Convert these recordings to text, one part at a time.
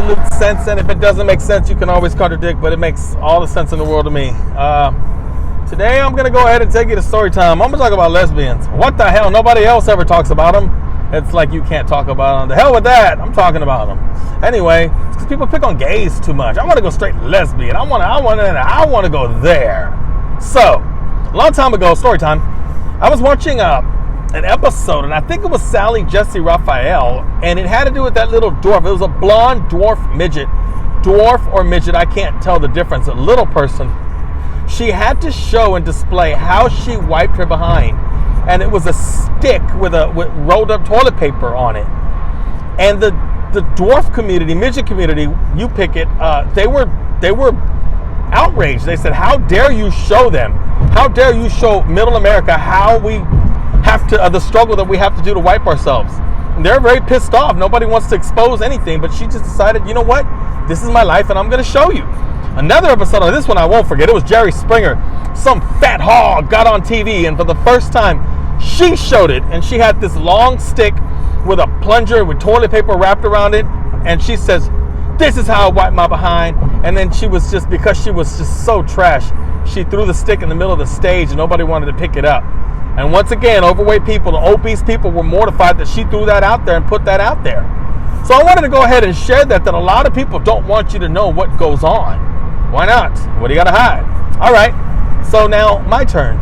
absolute sense, and if it doesn't make sense, you can always contradict, but it makes all the sense in the world to me. Today, I'm going to go ahead and take you to story time. I'm going to talk about lesbians. What the hell? Nobody else ever talks about them. It's like you can't talk about them. The hell with that. I'm talking about them. Anyway, it's because people pick on gays too much. I want to go straight lesbian. I want to go there. So, a long time ago, story time, I was watching an episode, and I think it was Sally Jesse Raphael, and it had to do with that little dwarf. It was a blonde dwarf midget. Dwarf or midget, I can't tell the difference. A little person. She had to show and display how she wiped her behind, and it was a stick with rolled up toilet paper on it. And the dwarf community, midget community, you pick it, they were outraged. They said, how dare you show them? How dare you show middle America how we have to, the struggle that we have to do to wipe ourselves? And they're very pissed off. Nobody wants to expose anything, but she just decided, you know what? This is my life, and I'm going to show you. Another episode of this one I won't forget. It was Jerry Springer. Some fat hog got on TV, and for the first time, she showed it. And she had this long stick with a plunger with toilet paper wrapped around it. And she says, this is how I wipe my behind. And then she was just, because she was just so trash, she threw the stick in the middle of the stage, and nobody wanted to pick it up. And once again, overweight people and obese people were mortified that she threw that out there and put that out there. So I wanted to go ahead and share that a lot of people don't want you to know what goes on. Why not? What do you got to hide? All right. So now my turn.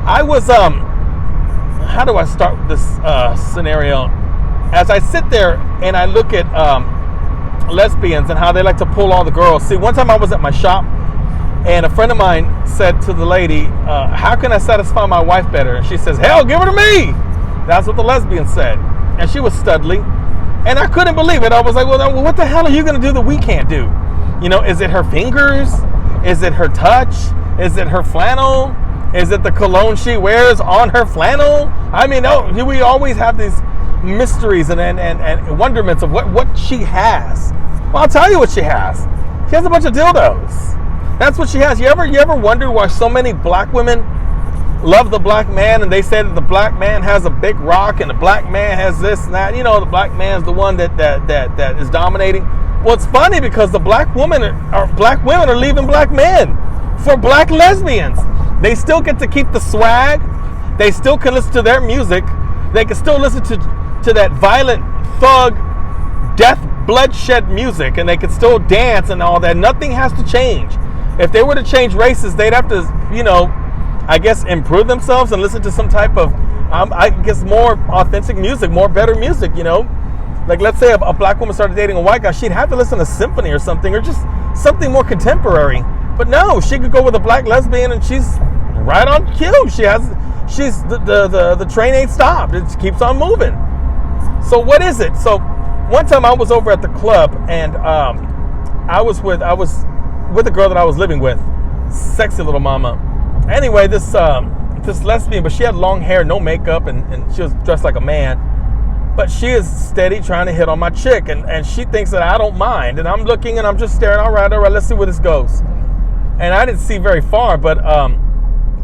I was, how do I start this scenario? As I sit there and I look at lesbians and how they like to pull all the girls. See, one time I was at my shop, and a friend of mine said to the lady, how can I satisfy my wife better? And she says, hell, give her to me. That's what the lesbian said. And she was studly. And I couldn't believe it. I was like, well, what the hell are you going to do that we can't do? You know, is it her fingers? Is it her touch? Is it her flannel? Is it the cologne she wears on her flannel? I mean, we always have these mysteries and wonderments of what she has. Well, I'll tell you what she has. She has a bunch of dildos. That's what she has. You ever wonder why so many black women love the black man, and they say that the black man has a big rock and the black man has this and that? You know, the black man's the one that is dominating. Well, it's funny because the black women are leaving black men for black lesbians. They still get to keep the swag. They still can listen to their music. They can still listen to that violent thug, death, bloodshed music, and they can still dance and all that. Nothing has to change. If they were to change races, they'd have to, I guess, improve themselves and listen to some type of, I guess, more authentic music, more better music, Like, let's say a black woman started dating a white guy, she'd have to listen to symphony or something, or just something more contemporary. But no, she could go with a black lesbian, and she's right on cue. She's the train ain't stopped. It keeps on moving. So what is it? So one time I was over at the club, and I was with a girl that I was living with, sexy little mama. Anyway, this lesbian, but she had long hair, no makeup, and she was dressed like a man. But she is steady trying to hit on my chick, and she thinks that I don't mind. And I'm looking, and I'm just staring. All right, let's see where this goes. And I didn't see very far, but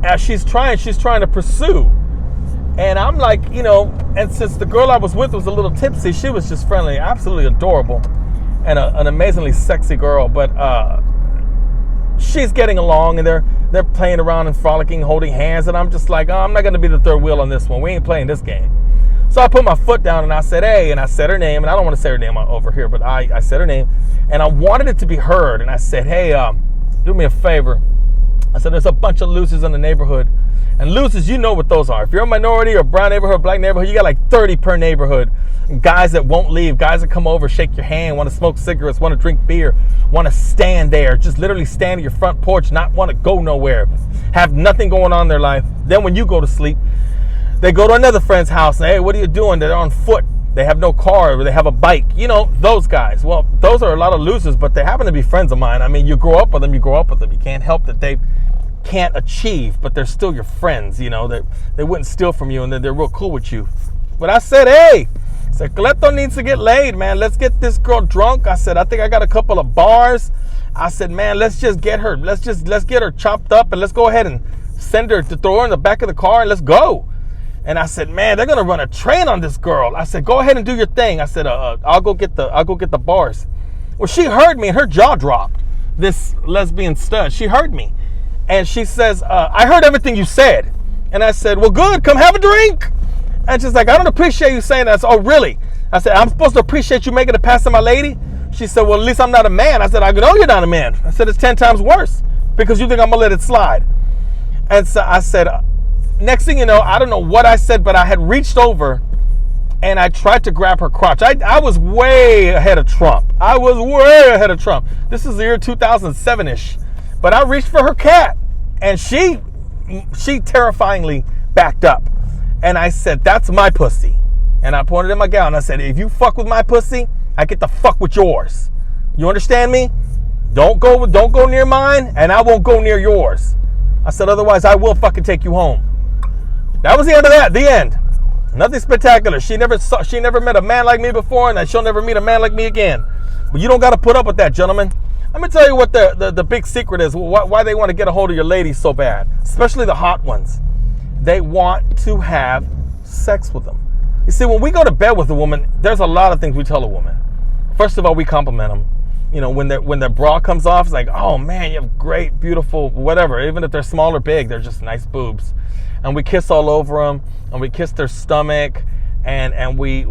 as she's trying to pursue. And I'm like, and since the girl I was with was a little tipsy, she was just friendly, absolutely adorable, and an amazingly sexy girl. But she's getting along, and they're playing around and frolicking, holding hands. And I'm just like, I'm not going to be the third wheel on this one. We ain't playing this game. So I put my foot down and I said, hey, and I said her name, and I don't want to say her name over here, but I said her name, and I wanted it to be heard. And I said, hey, do me a favor. I said, there's a bunch of losers in the neighborhood. And losers, you know what those are. If you're a minority or brown neighborhood, black neighborhood, you got like 30 per neighborhood. Guys that won't leave, guys that come over, shake your hand, want to smoke cigarettes, want to drink beer, want to stand there, just literally stand at your front porch, not want to go nowhere, have nothing going on in their life. Then when you go to sleep, they go to another friend's house and, hey, what are you doing? They're on foot. They have no car, or they have a bike. Those guys. Well, those are a lot of losers, but they happen to be friends of mine. I mean, you grow up with them. You can't help that they can't achieve, but they're still your friends. They wouldn't steal from you, and they're real cool with you. But I said, hey, Cleto needs to get laid, man. Let's get this girl drunk. I said, I think I got a couple of bars. I said, man, let's just get her. Let's get her chopped up, and let's go ahead and send her to throw her in the back of the car, and let's go. And I said, man, they're gonna run a train on this girl. I said, go ahead and do your thing. I said, I'll go get the bars. Well, she heard me and her jaw dropped. This lesbian stud, she heard me. And she says, I heard everything you said. And I said, well, good, come have a drink. And she's like, I don't appreciate you saying that. I said, oh, really? I said, I'm supposed to appreciate you making it past my lady? She said, well, at least I'm not a man. I said, I know you're not a man. I said, it's 10 times worse because you think I'm going to let it slide. And so I said, next thing you know, I don't know what I said, but I had reached over and I tried to grab her crotch. I was way ahead of Trump. This is the year 2007-ish. But I reached for her cat, and she terrifyingly backed up. And I said, that's my pussy. And I pointed at my gal, and I said, if you fuck with my pussy, I get to fuck with yours. You understand me? Don't go near mine, and I won't go near yours. I said, otherwise, I will fucking take you home. That was the end of that. The end. Nothing spectacular. She never met a man like me before, and she'll never meet a man like me again. But you don't got to put up with that, gentlemen. Let me tell you what the big secret is, why they want to get a hold of your ladies so bad, especially the hot ones. They want to have sex with them. You see, when we go to bed with a woman, there's a lot of things we tell a woman. First of all, we compliment them. You know, when their bra comes off, it's like, oh man, you have great, beautiful, whatever. Even if they're small or big, they're just nice boobs. And we kiss all over them, and we kiss their stomach, and we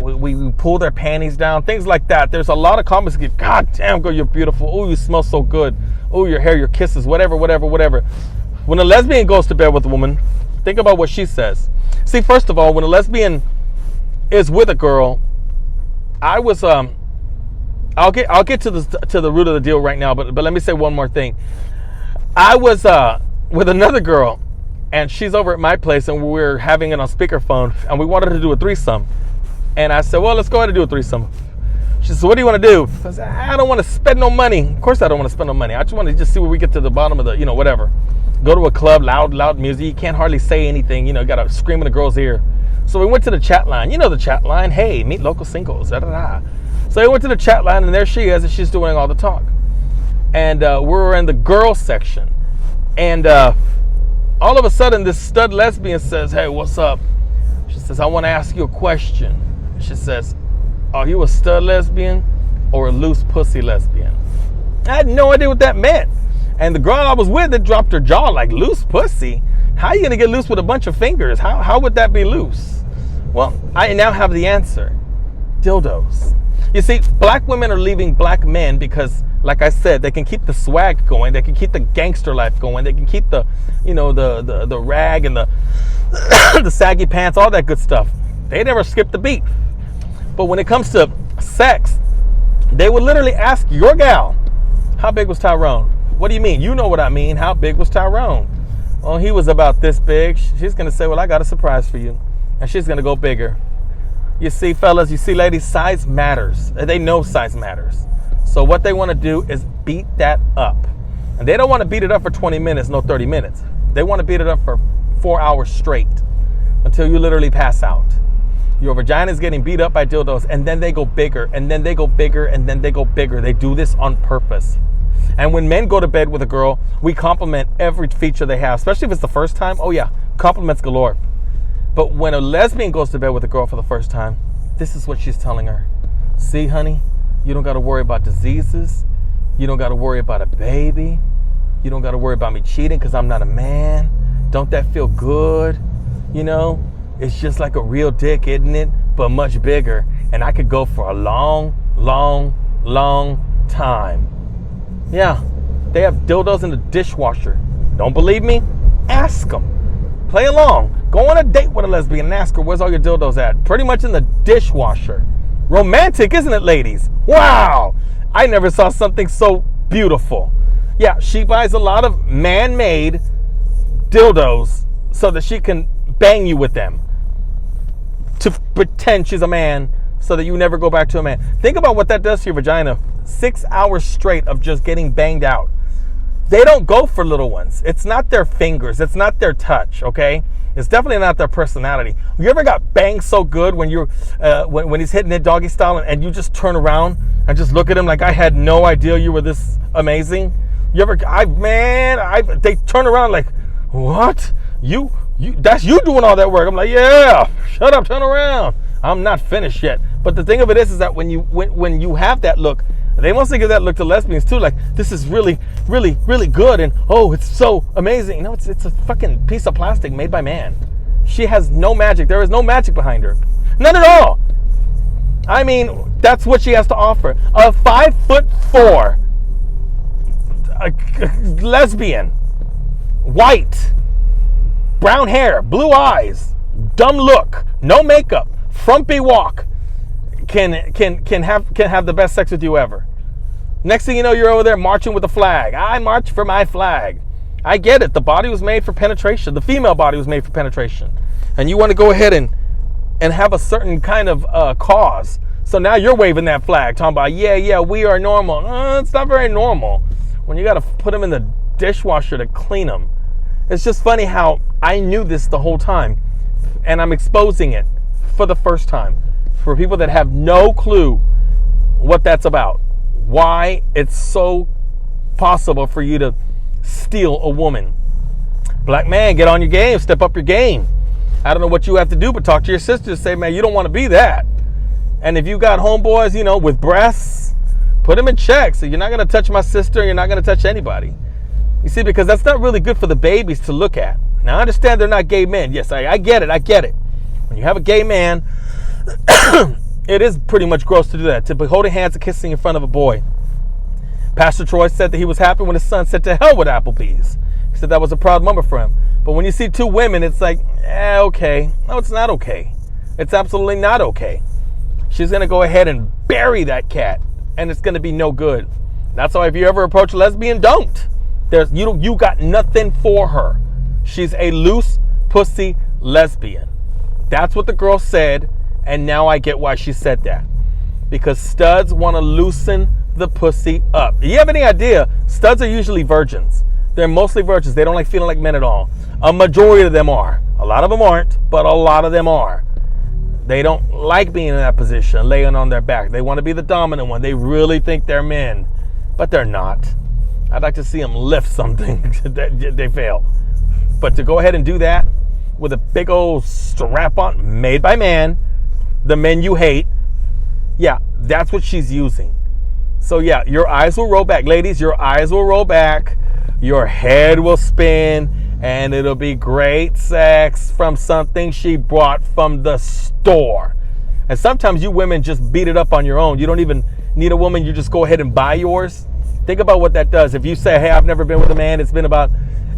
pull their panties down, things like that. There's a lot of comments. God damn, girl, you're beautiful. Oh, you smell so good. Oh, your hair, your kisses, whatever. When a lesbian goes to bed with a woman, think about what she says. See, first of all, when a lesbian is with a girl, I'll get to the root of the deal right now, but let me say one more thing. I was with another girl, and she's over at my place, and we're having it on speakerphone, and we wanted to do a threesome. And I said, well, let's go ahead and do a threesome. She said, what do you want to do? I said, I don't want to spend no money. Of course I don't want to spend no money. I just want to see where we get to the bottom of the, whatever. Go to a club, loud music. You can't hardly say anything. You got to scream in the girl's ear. So we went to the chat line. You know the chat line. Hey, meet local singles. Da, da, da. So we went to the chat line, and there she is, and she's doing all the talk. And we're in the girl section. And all of a sudden, this stud lesbian says, hey, what's up? She says, I want to ask you a question. She says, are you a stud lesbian or a loose pussy lesbian? I had no idea what that meant. And the girl I was with, it dropped her jaw like, loose pussy? How are you going to get loose with a bunch of fingers? How would that be loose? Well, I now have the answer. Dildos. You see, black women are leaving black men because, like I said, they can keep the swag going. They can keep the gangster life going. They can keep the, the rag and the the saggy pants, all that good stuff. They never skip the beat. But when it comes to sex, they would literally ask your gal, how big was Tyrone? What do you mean? You know what I mean. How big was Tyrone? Well, he was about this big. She's going to say, well, I got a surprise for you. And she's going to go bigger. You see, fellas, ladies, size matters. They know size matters. So what they want to do is beat that up. And they don't want to beat it up for 20 minutes, no 30 minutes. They want to beat it up for 4 hours straight until you literally pass out. Your vagina is getting beat up by dildos, and then they go bigger, and then they go bigger, and then they go bigger. They do this on purpose. And when men go to bed with a girl, we compliment every feature they have, especially if it's the first time. Oh yeah, compliments galore. But when a lesbian goes to bed with a girl for the first time, this is what she's telling her. See, honey, you don't got to worry about diseases. You don't got to worry about a baby. You don't got to worry about me cheating because I'm not a man. Don't that feel good? It's just like a real dick, isn't it? But much bigger. And I could go for a long, long, long time. Yeah, they have dildos in the dishwasher. Don't believe me? Ask them. Play along. Go on a date with a lesbian and ask her, where's all your dildos at? Pretty much in the dishwasher. Romantic, isn't it, ladies? Wow! I never saw something so beautiful. Yeah, she buys a lot of man-made dildos so that she can bang you with them. To pretend she's a man so that you never go back to a man. Think about what that does to your vagina. 6 hours straight of just getting banged out. They don't go for little ones. It's not their fingers. It's not their touch, okay? It's definitely not their personality. You ever got banged so good when you're when he's hitting it doggy style and you just turn around and just look at him like I had no idea you were this amazing? You ever? They turn around like, what? You? That's you doing all that work? I'm like, yeah. Shut up. Turn around. I'm not finished yet. But the thing of it is that when you have that look, they mostly give that look to lesbians too. Like, this is really, really, really good. And, oh, it's so amazing. No, it's a fucking piece of plastic made by man. She has no magic. There is no magic behind her. None at all. I mean, that's what she has to offer. A 5'4" lesbian, white, brown hair, blue eyes, dumb look, no makeup, frumpy walk, can have the best sex with you ever. Next thing you know, you're over there marching with a flag. I march for my flag. I get it. The body was made for penetration. The female body was made for penetration. And you want to go ahead and have a certain kind of cause. So now you're waving that flag, talking about, yeah, we are normal. It's not very normal when you got to put them in the dishwasher to clean them. It's just funny how I knew this the whole time, and I'm exposing it for the first time for people that have no clue what that's about. Why it's so possible for you to steal a woman. Black man, get on your game, step up your game. I don't know what you have to do, but talk to your sister and say, man, you don't want to be that. And if you got homeboys, with breasts, put them in check. So you're not going to touch my sister, you're not going to touch anybody. You see, because that's not really good for the babies to look at. Now, I understand they're not gay men. Yes, I get it. When you have a gay man, it is pretty much gross to do that, to be holding hands and kissing in front of a boy. Pastor Troy said that he was happy when his son said to hell with Applebee's. He said that was a proud moment for him. But when you see two women, it's like, okay. No, it's not okay. It's absolutely not okay. She's going to go ahead and bury that cat, and it's going to be no good. That's why if you ever approach a lesbian, don't. You got nothing for her. She's a loose pussy lesbian. That's what the girl said, and now I get why she said that. Because studs want to loosen the pussy up. Do you have any idea? Studs are usually virgins. They're mostly virgins. They don't like feeling like men at all. A majority of them are. A lot of them aren't, but a lot of them are. They don't like being in that position, laying on their back. They want to be the dominant one. They really think they're men, but they're not. I'd like to see them lift something. They fail. But to go ahead and do that with a big old strap-on made by man, the men you hate, yeah, that's what she's using. So yeah, your eyes will roll back. Ladies, your eyes will roll back. Your head will spin, and it'll be great sex from something she brought from the store. And sometimes you women just beat it up on your own. You don't even need a woman. You just go ahead and buy yours. Think about what that does. If you say, hey, I've never been with a man. It's been about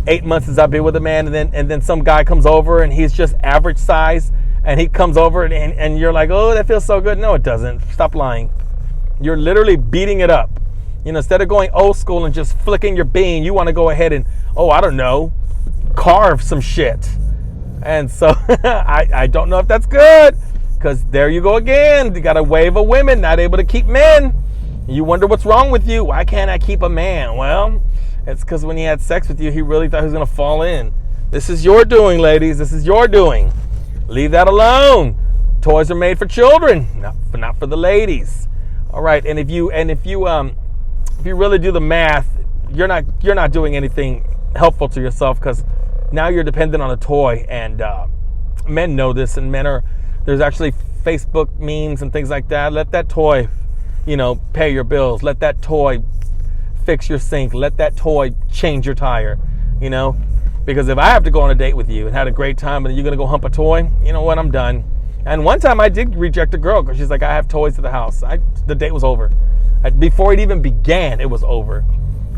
8 months since I've been with a man. And then some guy comes over and he's just average size. And he comes over and you're like, oh, that feels so good. No, it doesn't. Stop lying. You're literally beating it up. Instead of going old school and just flicking your bean, you want to go ahead and, I don't know, carve some shit. And so I don't know if that's good, because there you go again. You got a wave of women not able to keep men. You wonder what's wrong with you. Why can't I keep a man? Well, it's because when he had sex with you, he really thought he was going to fall in. This is your doing, ladies. This is your doing. Leave that alone. Toys are made for children, not for the ladies. All right, and if you really do the math, you're not doing anything helpful to yourself, because now you're dependent on a toy, and men know this, and there's actually Facebook memes and things like that. Let that toy, pay your bills. Let that toy fix your sink. Let that toy change your tire, because if I have to go on a date with you and had a great time and you're going to go hump a toy, you know what, I'm done. And one time I did reject a girl because she's like, I have toys at the house. The date was over. Before it even began, it was over.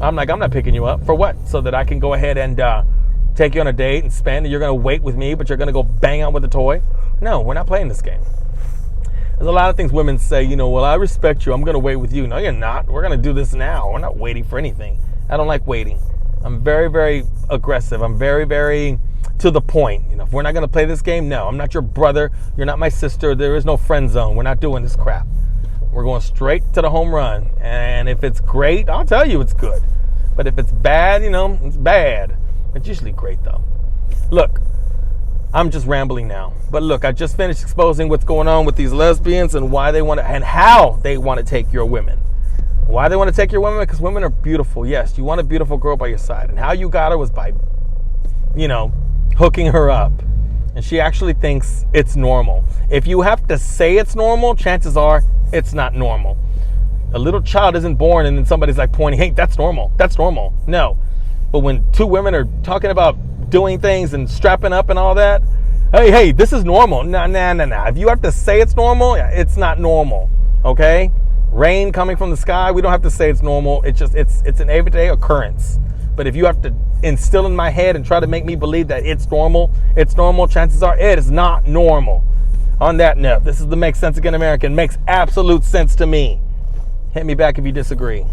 I'm like, I'm not picking you up. For what? So that I can go ahead and take you on a date and spend, and you're going to wait with me, but you're going to go bang out with a toy? No, we're not playing this game. There's a lot of things women say, well, I respect you. I'm going to wait with you. No, you're not. We're going to do this now. We're not waiting for anything. I don't like waiting. I'm very, very aggressive. I'm very, very to the point. If we're not going to play this game, no. I'm not your brother. You're not my sister. There is no friend zone. We're not doing this crap. We're going straight to the home run. And if it's great, I'll tell you it's good. But if it's bad, it's bad. It's usually great, though. Look, I'm just rambling now. But look, I just finished exposing what's going on with these lesbians and why they want to, and how they want to take your women. Why they want to take your women? Because women are beautiful. Yes, you want a beautiful girl by your side. And how you got her was by, hooking her up. And she actually thinks it's normal. If you have to say it's normal, chances are it's not normal. A little child isn't born and then somebody's like pointing, hey, that's normal. That's normal. No. But when two women are talking about doing things and strapping up and all that, hey, this is normal. Nah. If you have to say it's normal, it's not normal. Okay? Rain coming from the sky, we don't have to say it's normal. It's an everyday occurrence. But if you have to instill in my head and try to make me believe that it's normal, chances are it is not normal. On that note, this is the Make Sense Again American. Makes absolute sense to me. Hit me back if you disagree.